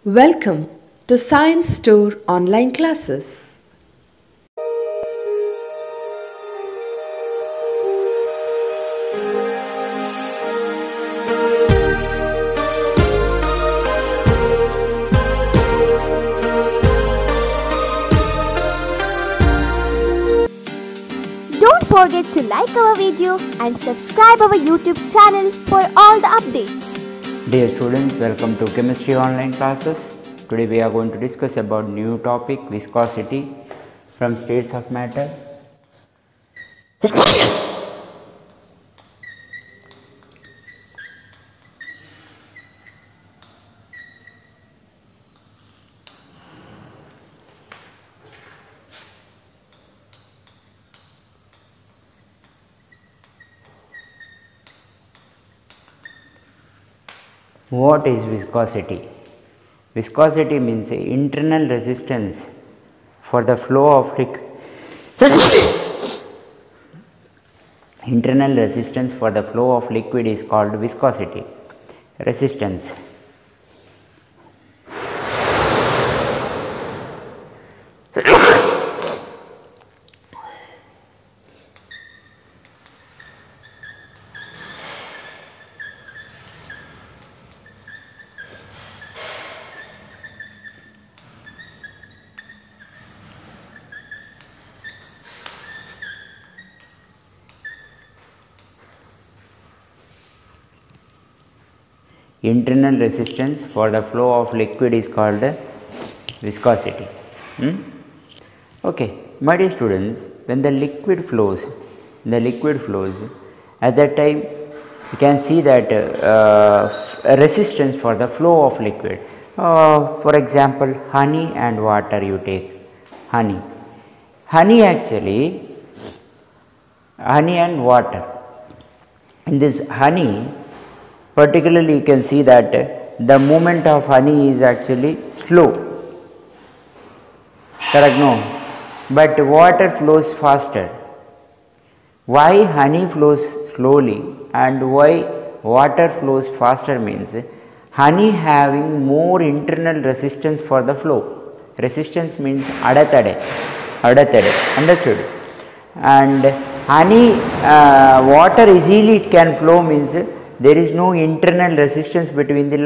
Welcome to Science Store online classes. Don't forget to like our video and subscribe our YouTube channel for all the updates. Dear students, welcome to chemistry online classes. Today we are going to discuss about new topic, viscosity from states of matter. What is viscosity? Viscosity means internal resistance for the flow of liquid. Internal resistance for the flow of liquid is called viscosity. Resistance. Internal resistance for the flow of liquid is called viscosity. Okay, my dear students, when the liquid flows, at that time you can see that a resistance for the flow of liquid. For example, honey and water, you take honey and water. In this honey, particularly you can see that the movement of honey is actually slow, correct? No, but water flows faster. Why honey flows slowly and why water flows faster means honey having more internal resistance for the flow. Resistance means adatade, understood? And honey, water easily it can flow means there is no internal resistance between the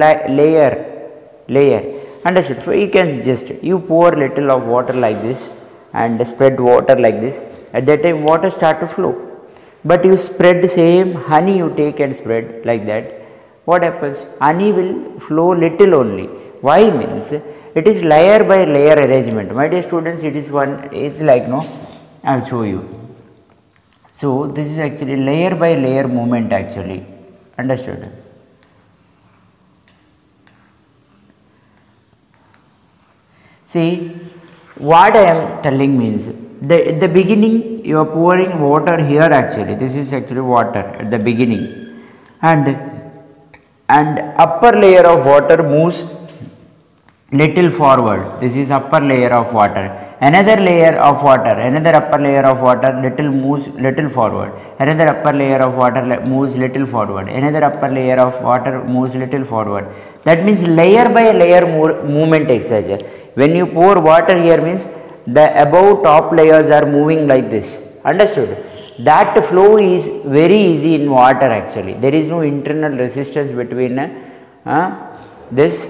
layer, understood? So you can just pour little of water like this and spread water like this. At that time water start to flow, but you spread the same honey, you take and spread like that. What happens? Honey will flow little only. Why means it is layer by layer arrangement. My dear students, it is one. It's like no. I will show you. So this is actually layer by layer movement actually. Understood? See, what I am telling means at the beginning you are pouring water here actually. This is actually water at the beginning, and upper layer of water moves little forward. This is upper layer of water. Another layer of water, another upper layer of water moves little forward. Another upper layer of water moves little forward. Another upper layer of water moves little forward. That means layer by layer movement exercise. When you pour water here means the above top layers are moving like this. Understood? That flow is very easy in water actually. There is no internal resistance between this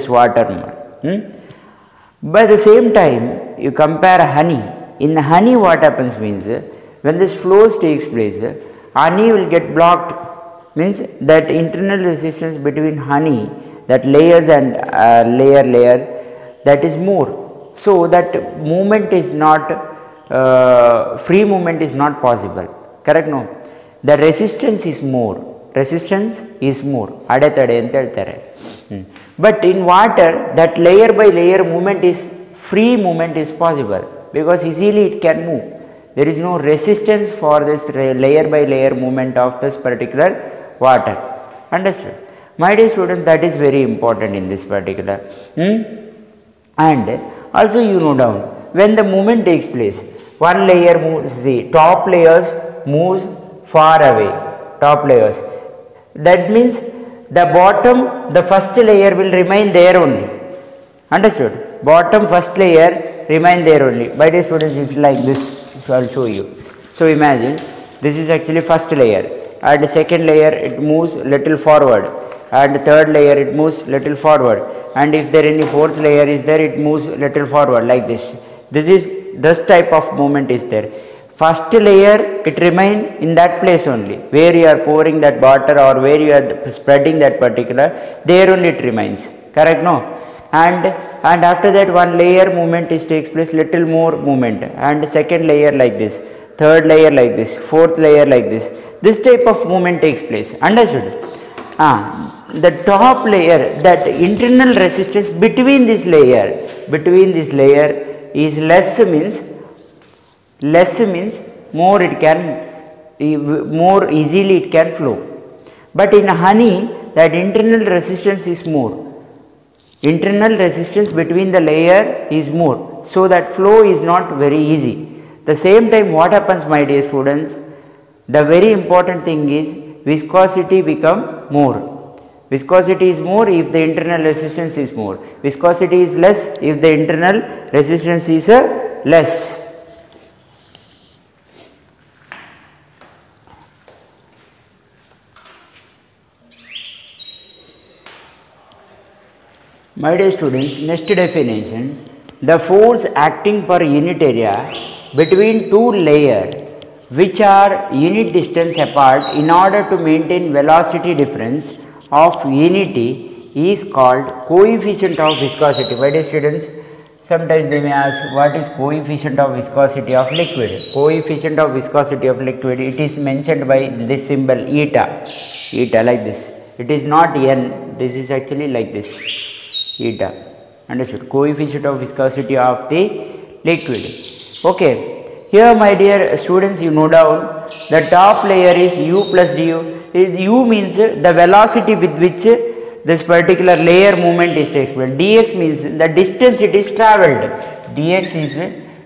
water. By the same time you compare honey. In honey what happens means when this flows takes place, honey will get blocked, means that internal resistance between honey, that layers and layer that is more, so that movement is not free movement is not possible, correct? No, the resistance is more. Adatade anta heltare. But in water that layer by layer movement is free movement is possible because easily it can move. There is no resistance for this layer by layer movement of this particular water. Understood? My dear students, that is very important in this particular. And also you know down when the movement takes place, one layer moves, see top layers moves far away, top layers. That means the bottom, the first layer will remain there only. Understood? Bottom first layer remain there only. By the students, is like this. So I will show you. So imagine this is actually first layer, and second layer it moves little forward, and third layer it moves little forward, and if there any fourth layer is there, it moves little forward like this. This type of movement is there. First layer it remain in that place only, where you are pouring that water or where you are spreading that particular, there only it remains. Correct? No? And after that one layer movement is takes place, little more movement, and second layer like this, third layer like this, fourth layer like this. This type of movement takes place. Understood? The top layer, that internal resistance between this layer is less, means more it can, more easily it can flow. But in honey, that internal resistance is more. Internal resistance between the layer is more, so that flow is not very easy. The same time, what happens, my dear students, the very important thing is viscosity become more. Viscosity is more if the internal resistance is more. Viscosity is less if the internal resistance is less. My dear students, next definition, the force acting per unit area between two layers which are unit distance apart in order to maintain velocity difference of unity is called coefficient of viscosity. My dear students, sometimes they may ask, what is coefficient of viscosity of liquid? Coefficient of viscosity of liquid, it is mentioned by this symbol eta like this. It is not n, this is actually like this, eta. Understood? Coefficient of viscosity of the liquid. Okay, here my dear students, you know down the top layer is u plus du. U means the velocity with which this particular layer movement is takes place. Dx means the distance it is travelled. Dx is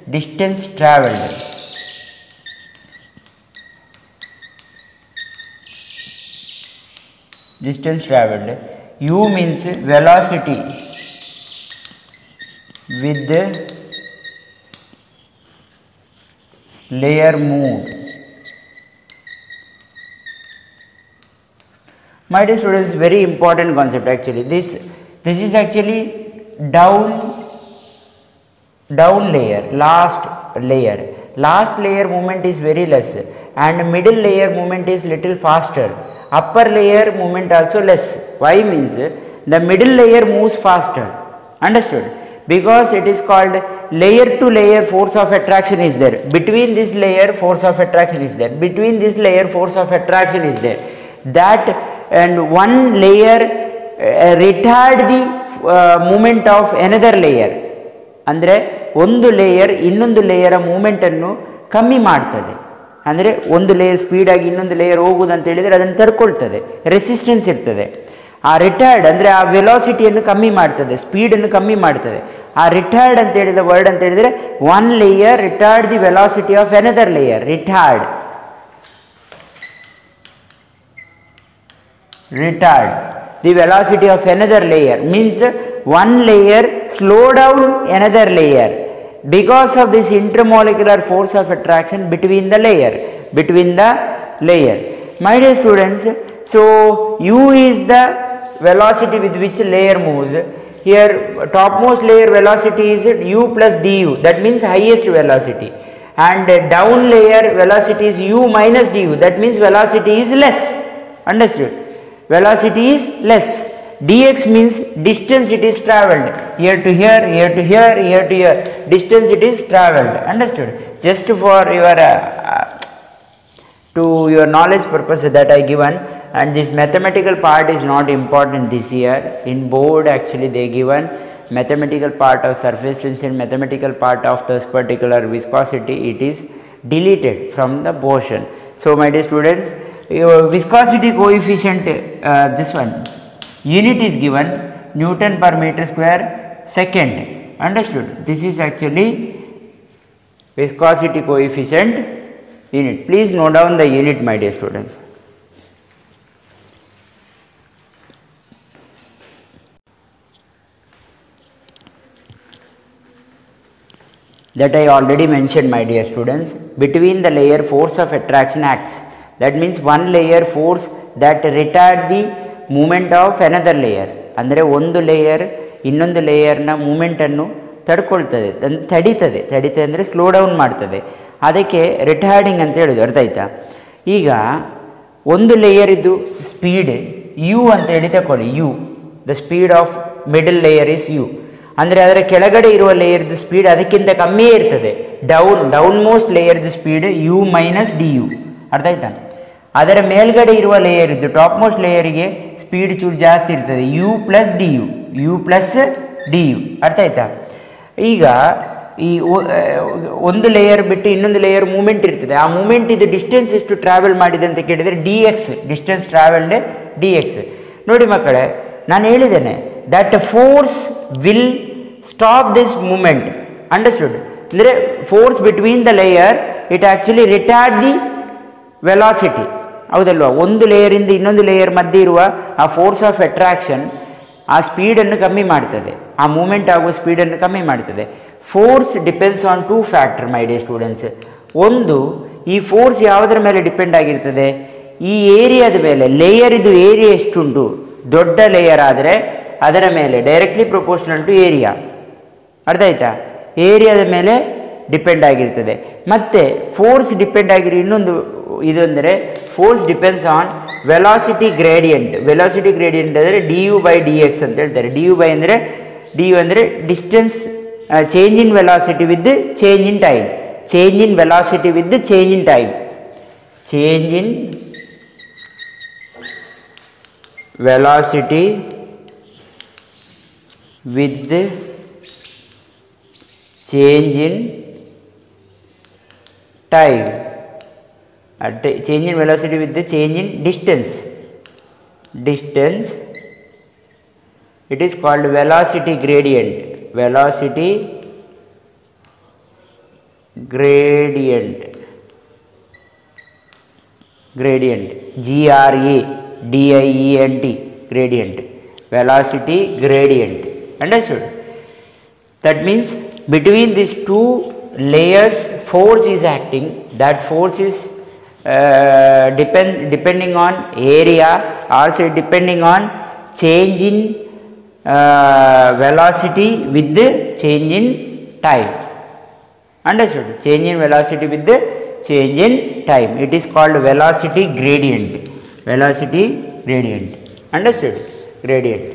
distance travelled. Distance travelled. U means velocity with the layer moved. My dear students, very important concept actually. This is actually down layer, last layer movement is very less, and middle layer movement is little faster. Upper layer movement also less. Why means the middle layer moves faster. Understood? Because it is called layer to layer force of attraction is there. Between this layer force of attraction is there. Between this layer force of attraction is there. That and one layer retard the movement of another layer. Andre ಒಂದು layer ಇನ್ನೊಂದು layer moment ಅನ್ನು ಕಮ್ಮಿ ಮಾಡ್ತದೆ. ಅಂದರೆ ಒಂದು layer speed ಆಗಿ ಇನ್ನೊಂದು layer ಹೋಗುವುದು ಅಂತ ಹೇಳಿದರೆ ಅದನ್ನು ತಡ್ಕೊಳ್ತದೆ, ರೆಸಿಸ್ಟೆನ್ಸ್ ಇರ್ತದೆ. ಆ ರಿಟಾರ್ಡ್ ಅಂದರೆ ಆ ವೆಲಾಸಿಟಿಯನ್ನು ಕಮ್ಮಿ ಮಾಡ್ತದೆ, ಸ್ಪೀಡನ್ನು ಕಮ್ಮಿ ಮಾಡ್ತದೆ. ಆ ರಿಟಾರ್ಡ್ ಅಂತ ಹೇಳಿದ ವರ್ಡ್ ಅಂತ ಹೇಳಿದರೆ one layer retard the velocity of another layer. Retard the velocity of another layer means one layer slow down another layer because of this intermolecular force of attraction between the layer. My dear students, so u is the velocity with which layer moves. Here topmost layer velocity is u plus du, that means highest velocity, and down layer velocity is u minus du, that means velocity is less. Understood? Velocity is less. Dx means distance it is travelled, here to here, here to here, here to here, distance it is travelled. Understood? Just for your to your knowledge purpose that I given, and this mathematical part is not important this year. In board actually they given mathematical part of surface tension, mathematical part of this particular viscosity, it is deleted from the portion. So my dear students, your viscosity coefficient, this one unit is given Newton per meter square second. Understood? This is actually viscosity coefficient unit. Please note down the unit, my dear students. that I already mentioned, my dear students. Between the layer force of attraction acts. That means one layer force that retard the movement of another layer. ಅಂದರೆ ಒಂದು layer ಇನ್ನೊಂದು ಲೇಯರ್ನ ಮೂಮೆಂಟನ್ನು ತಡ್ಕೊಳ್ತದೆ, ತಡೀತದೆ ಅಂದರೆ slow down ಮಾಡ್ತದೆ. ಅದಕ್ಕೆ retarding ಅಂತ ಹೇಳೋದು. ಅರ್ಥ ಆಯ್ತಾ? ಈಗ ಒಂದು ಲೇಯರಿದ್ದು ಸ್ಪೀಡ್ ಯು ಅಂತ ಹೇಳಿ ತಗೊಳ್ಳಿ. U, the speed of middle layer is u. ಅಂದರೆ ಅದರ ಕೆಳಗಡೆ ಇರುವ ಲೇಯರ್ದು ಸ್ಪೀಡ್ ಅದಕ್ಕಿಂತ ಕಮ್ಮಿಯೇ ಇರ್ತದೆ. ಡೌನ್ ಮೋಸ್ಟ್ ಲೇಯರ್ದು speed u minus d u. ಅರ್ಥ ಆಯ್ತಾ? ಅದರ ಮೇಲ್ಗಡೆ ಇರುವ ಲೇಯರ್ ಇದ್ದು ಟಾಪ್ ಮೋಸ್ಟ್ ಲೇಯರಿಗೆ ಸ್ಪೀಡ್ ಚೂರು ಜಾಸ್ತಿ ಇರ್ತದೆ, u plus d u, u plus d u. ಅರ್ಥ ಆಯ್ತಾ? ಈಗ ಈ ಒಂದು ಲೇಯರ್ ಬಿಟ್ಟು ಇನ್ನೊಂದು ಲೇಯರ್ ಮೂಮೆಂಟ್ ಇರ್ತದೆ. ಆ ಮೂಮೆಂಟ್ ಇದು ಡಿಸ್ಟೆನ್ಸ್ ಎಷ್ಟು ಟ್ರಾವೆಲ್ ಮಾಡಿದೆ ಅಂತ ಕೇಳಿದರೆ d x, distance travelled d x. ನೋಡಿ ಮಕ್ಕಳೇ, ನಾನು ಹೇಳಿದ್ದೇನೆ that force will stop this movement. Understood? ಅಂದರೆ force between the layer it actually retard the velocity. ಹೌದಲ್ವಾ? ಒಂದು ಲೇಯರಿಂದ ಇನ್ನೊಂದು ಲೇಯರ್ ಮಧ್ಯೆ ಇರುವ ಆ ಫೋರ್ಸ್ ಆಫ್ ಅಟ್ರಾಕ್ಷನ್ ಆ ಸ್ಪೀಡನ್ನು ಕಮ್ಮಿ ಮಾಡ್ತದೆ, ಆ ಮೂಮೆಂಟ್ ಆಗುವ ಸ್ಪೀಡನ್ನು ಕಮ್ಮಿ ಮಾಡ್ತದೆ. Force depends on two factor, my dear students. ಒಂದು, ಈ ಫೋರ್ಸ್ ಯಾವುದರ ಮೇಲೆ ಡಿಪೆಂಡ್ ಆಗಿರ್ತದೆ? ಈ ಏರಿಯಾದ ಮೇಲೆ. ಲೇಯರ್ ಇದು ಏರಿಯಾ ಎಷ್ಟುಂಟು, ದೊಡ್ಡ ಲೇಯರ್ ಆದರೆ ಅದರ ಮೇಲೆ ಡೈರೆಕ್ಟ್ಲಿ ಪ್ರೊಪೋರ್ಷನಲ್ ಟು ಏರಿಯಾ. ಅರ್ಥ ಆಯ್ತಾ? ಏರಿಯಾದ ಮೇಲೆ ಡಿಪೆಂಡ್ ಆಗಿರ್ತದೆ. ಮತ್ತು ಫೋರ್ಸ್ ಡಿಪೆಂಡ್ ಆಗಿರೋ ಇನ್ನೊಂದು ಇದು ಅಂದರೆ force depends on velocity gradient. Velocity gradient ಅಂದರೆ d u by d x ಅಂತ ಹೇಳ್ತಾರೆ. ಡಿ ಯು ಬೈ ಅಂದರೆ ಡಿ ಯು ಅಂದರೆ distance, change in velocity with change in time. Change in velocity with change in time. Change in velocity with change in time. Change in velocity with the change in distance. It is called velocity gradient. Velocity gradient. G-R-A-D-I-E-N-T. Gradient. Velocity gradient. Understood? That means between these two layers force is acting. That force is depending on area, also depending on change in velocity with the change in time. Understood? Change in velocity with the change in time. It is called velocity gradient. Velocity gradient. Understood? Gradient.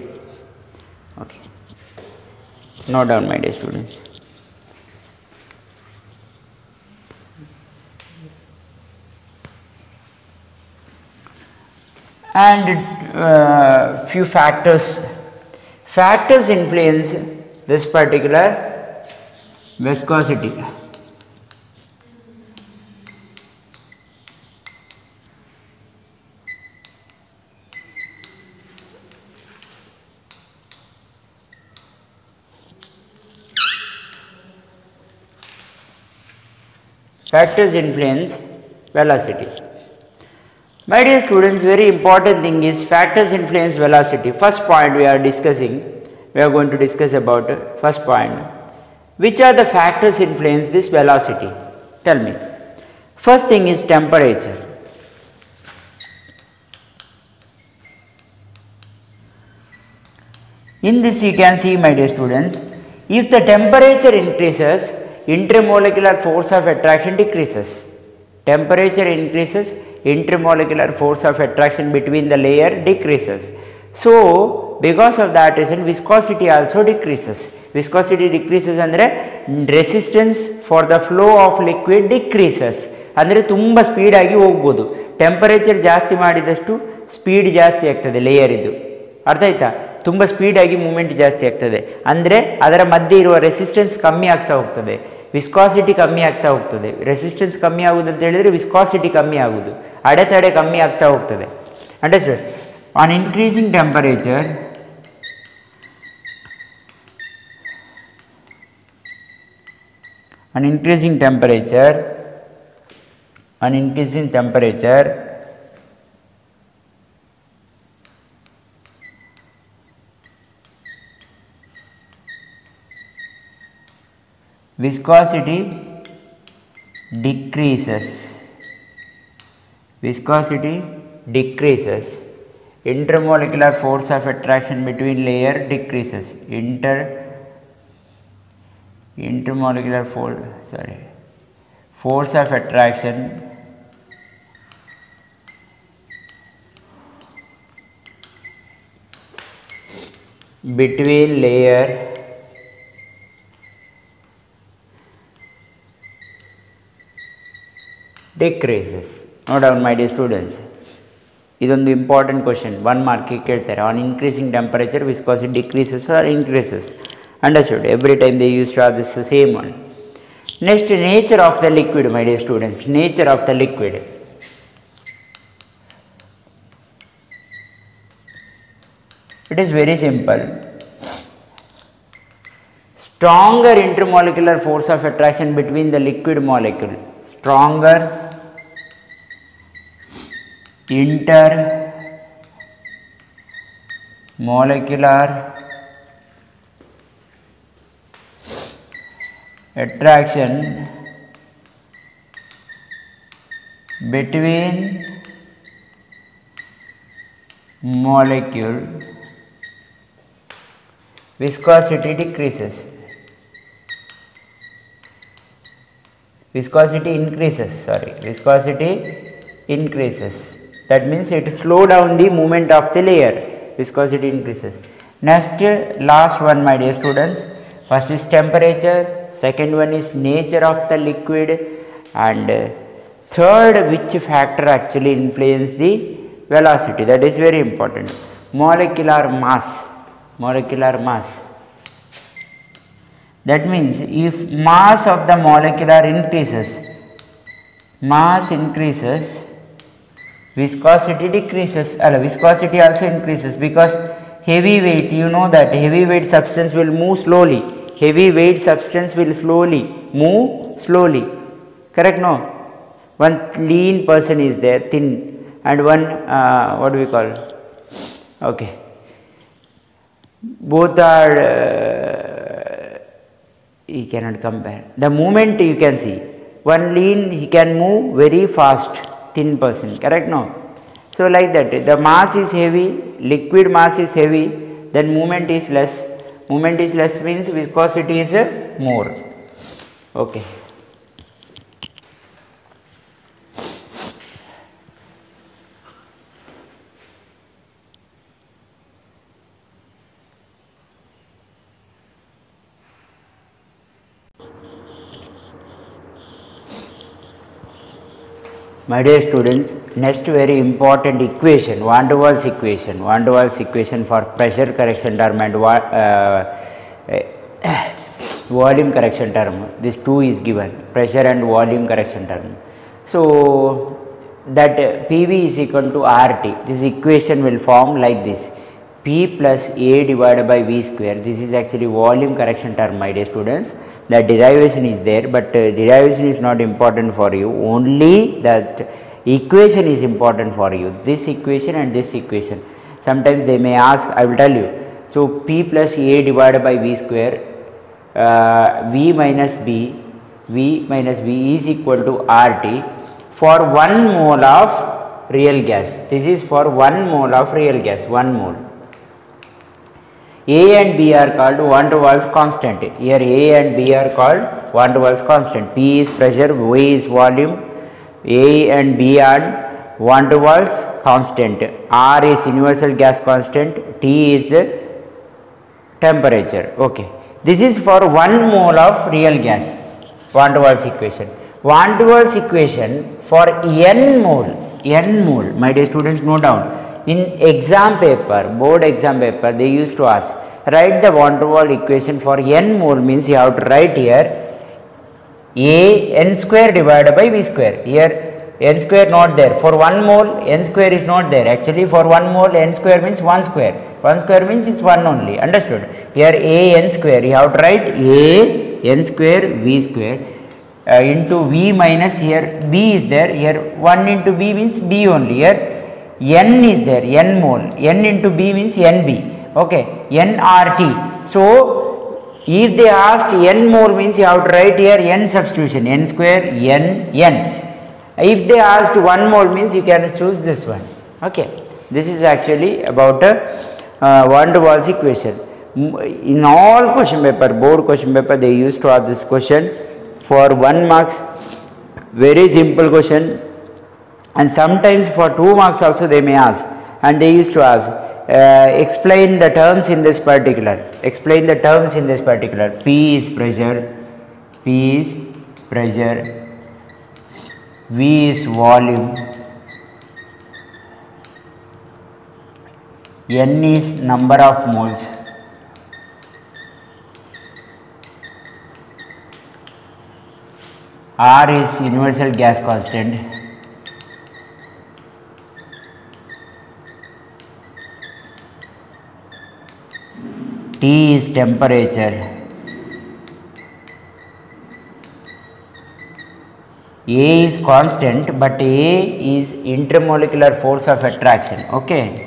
Okay. Note down, my dear students. And few factors influence this particular viscosity. Factors influence velocity. My dear students, very important thing is factors influence velocity. First point we are discussing, we are going to discuss about first point. Which are the factors influence this velocity? Tell me. First thing is temperature. In this you can see, my dear students, if the temperature increases, intermolecular force of attraction decreases. Temperature increases, intermolecular force of attraction between the layer decreases. So, because of that reason viscosity also decreases. Viscosity decreases ಅಂದರೆ resistance for the flow of liquid decreases. ಅಂದರೆ ತುಂಬ ಸ್ಪೀಡಾಗಿ ಹೋಗ್ಬೋದು. Temperature ಜಾಸ್ತಿ ಮಾಡಿದಷ್ಟು speed ಜಾಸ್ತಿ ಆಗ್ತದೆ layer ಇದು. ಅರ್ಥ ಆಯ್ತಾ? ತುಂಬ ಸ್ಪೀಡಾಗಿ ಮೂಮೆಂಟ್ ಜಾಸ್ತಿ ಆಗ್ತದೆ. ಅಂದರೆ ಅದರ ಮಧ್ಯೆ ಇರುವ ರೆಸಿಸ್ಟೆನ್ಸ್ ಕಮ್ಮಿ ಆಗ್ತಾ ಹೋಗ್ತದೆ, ವಿಸ್ಕಾಸಿಟಿ ಕಮ್ಮಿ ಆಗ್ತಾ ಹೋಗ್ತದೆ. ರೆಸಿಸ್ಟೆನ್ಸ್ ಕಮ್ಮಿ ಆಗುವುದು ಅಂತ ಹೇಳಿದರೆ ವಿಸ್ಕಾಸಿಟಿ ಕಮ್ಮಿ ಆಗುವುದು, ಅಡೆತಡೆ ಕಮ್ಮಿ ಆಗ್ತಾ ಹೋಗ್ತದೆ. Understand? On increasing temperature on increasing temperature viscosity decreases. Viscosity decreases. Intermolecular force of attraction between layer decreases. Intermolecular force of attraction between layer decreases. Note down, my dear students. ಇದೊಂದು important question, 1 mark ಕೇಳ್ತಾರೆ. On increasing temperature viscosity decreases or increases. Understood? Every time they used to have this same one. Next, nature of the liquid, my dear students. Nature of the liquid. It is very simple. Stronger intermolecular force of attraction between the liquid molecule. Stronger intermolecular attraction between molecule, viscosity decreases. Viscosity increases, viscosity increases. That means it slow down the movement of the layer. Viscosity increases. Next, last one, my dear students. First is temperature, second one is nature of the liquid, and third, which factor actually influence the velocity. That is very important. Molecular mass. Molecular mass. That means if mass of the molecular increases, mass increases, viscosity decreases. Viscosity also increases, because heavy weight, you know that heavy weight substance will move slowly. Heavy weight substance will move slowly. Correct? No? One lean person is there, thin, and one what do we call? Okay. Both are he cannot compare. The movement you can see. One lean, he can move very fast. Thin person. Correct? No? So like that, the mass is heavy, liquid mass is heavy, then movement is less. Movement is less means viscosity is more. Okay. My dear students, next very important equation, Van der Waals equation. Van der Waals equation for pressure correction term and volume correction term. This two is given, pressure and volume correction term. So that PV is equal to RT. This equation will form like this: P plus A divided by V square. This is actually volume correction term, my dear students. The derivation is there, but derivation is not important for you, only that equation is important for you, this equation and this equation. Sometimes they may ask, I will tell you. So P plus A divided by V square, V minus B is equal to RT for 1 mole of real gas. This is for 1 mole of real gas, 1 mole. A and B are called Van der Waals constant. Here A and B are called Van der Waals constant. P is pressure, V is volume, A and B are Van der Waals constant. R is universal gas constant, T is temperature. Okay. This is for 1 mole of real gas, Van der Waals equation. Van der Waals equation for n mole, my dear students, note down. In exam paper, board exam paper, they used to ask, write the Van der Waals equation for n mole, means you have to write here A n square divided by V square. Here n square not there. For 1 mole, n square is not there. Actually for 1 mole, n square means 1 square. 1 square means it's 1 only. Understood? Here A n square, you have to write A n square V square into V minus, here B is there. Here 1 into B means B only. Here n is there, n mole, n into B means nB, okay, nRT. So If they asked n mole means you have to write here n substitution, n square n. If they asked 1 mole means you can choose this one. Okay, this is actually about a van der Waals equation. In all question paper, board question paper, they used to ask this question for 1 marks. Very simple question, and sometimes for 2 marks also they may ask, and they used to ask explain the terms in this particular. P is pressure, V is volume, N is number of moles, R is universal gas constant, T is temperature, A is constant, but A is intermolecular force of attraction. Okay,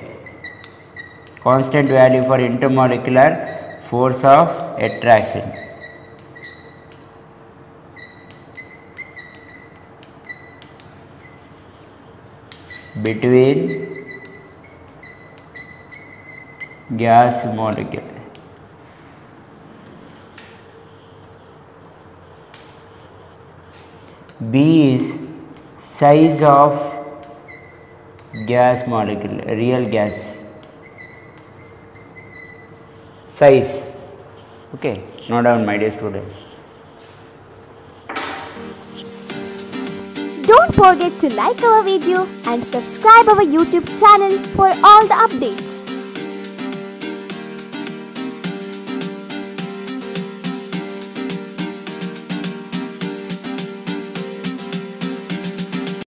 constant value for intermolecular force of attraction. Between gas molecule. B is size of gas molecule, real gas size. Okay, note down, my dear students. Don't forget to like our video and subscribe our YouTube channel for all the updates.